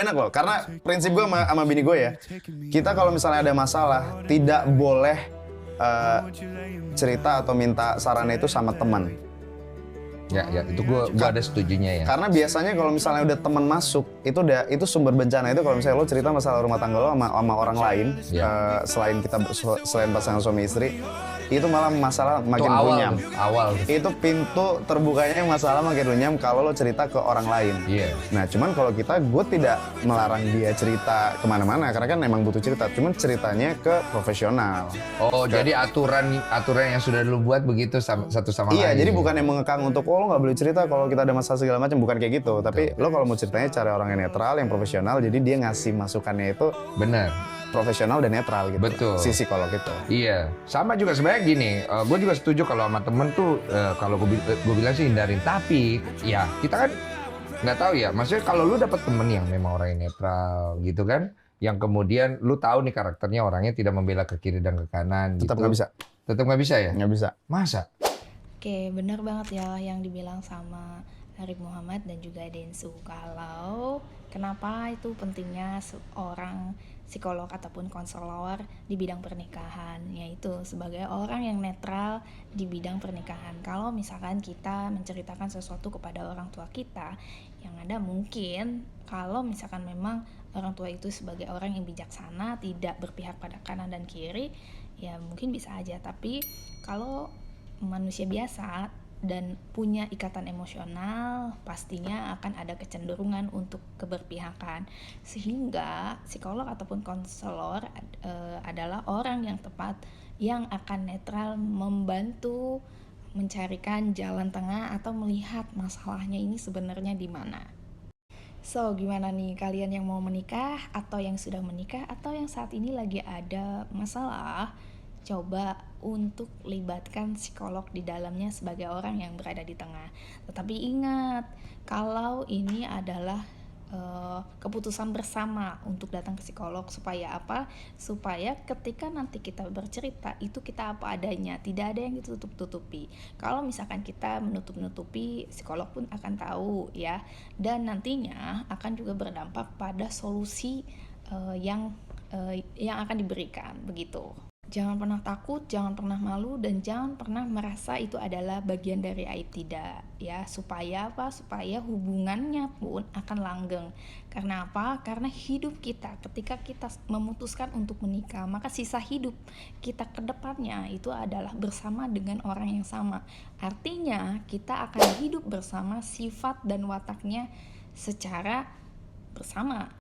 Enak loh, karena prinsip gue sama bini gue ya, kita kalau misalnya ada masalah tidak boleh eh, cerita atau minta sarannya itu sama teman. Ya, ya, itu gua ada setujunya ya. Karena biasanya kalau misalnya udah teman masuk, itu sumber bencana itu kalau misalnya lo cerita masalah rumah tangga lo sama orang lain, Ya. selain pasangan suami istri, itu malah masalah Itu makin awal, runyam. awal. Itu pintu terbukanya masalah makin runyam kalau lo cerita ke orang lain. Iya. Nah, cuman kalau gue tidak melarang dia cerita kemana-mana karena kan emang butuh cerita. Cuman ceritanya ke profesional. Oh, jadi aturan yang sudah lu buat begitu satu sama Iya, lain. jadi bukan yang mengekang untuk lo nggak boleh cerita kalau kita ada masalah segala macam, bukan kayak gitu. Tapi lo kalau mau ceritanya cari orang yang netral, yang profesional, jadi dia ngasih masukannya itu Bener. profesional dan netral gitu. Betul. Si psikolog itu. Iya, sama juga sebenarnya gini. Gue juga setuju kalau sama temen tuh kalau gue bilang sih hindarin. Tapi ya kita kan nggak tahu ya. Maksudnya kalau lu dapet temen yang memang orang yang netral gitu kan, yang kemudian lu tahu nih karakternya orangnya tidak membela ke kiri dan ke kanan. Tetap gitu. nggak bisa. Tetap nggak bisa ya? Nggak bisa. Masa? Oke, benar banget ya yang dibilang sama Arif Muhammad dan juga Densu. Kalau kenapa itu pentingnya seorang psikolog ataupun konselor di bidang pernikahan, yaitu sebagai orang yang netral di bidang pernikahan. Kalau misalkan kita menceritakan sesuatu kepada orang tua kita, yang ada mungkin kalau misalkan memang orang tua itu sebagai orang yang bijaksana, tidak berpihak pada kanan dan kiri, ya mungkin bisa aja. Tapi kalau manusia biasa dan punya ikatan emosional, pastinya akan ada kecenderungan untuk keberpihakan, sehingga psikolog ataupun konselor adalah orang yang tepat yang akan netral membantu mencarikan jalan tengah atau melihat masalahnya ini sebenarnya di mana. So, gimana nih kalian yang mau menikah atau yang sudah menikah atau yang saat ini lagi ada masalah? Coba untuk libatkan psikolog di dalamnya sebagai orang yang berada di tengah. Tetapi ingat, kalau ini adalah keputusan bersama untuk datang ke psikolog, supaya apa? Supaya ketika nanti kita bercerita itu kita apa adanya, tidak ada yang ditutup-tutupi. Kalau misalkan kita menutup-nutupi, psikolog pun akan tahu ya, dan nantinya akan juga berdampak pada solusi yang akan diberikan begitu. Jangan pernah takut, jangan pernah malu, dan jangan pernah merasa itu adalah bagian dari aib, tidak ya. Supaya apa? Supaya hubungannya pun akan langgeng. Karena apa? Karena hidup kita, ketika kita memutuskan untuk menikah, maka sisa hidup kita ke depannya itu adalah bersama dengan orang yang sama. Artinya kita akan hidup bersama, sifat dan wataknya secara bersama.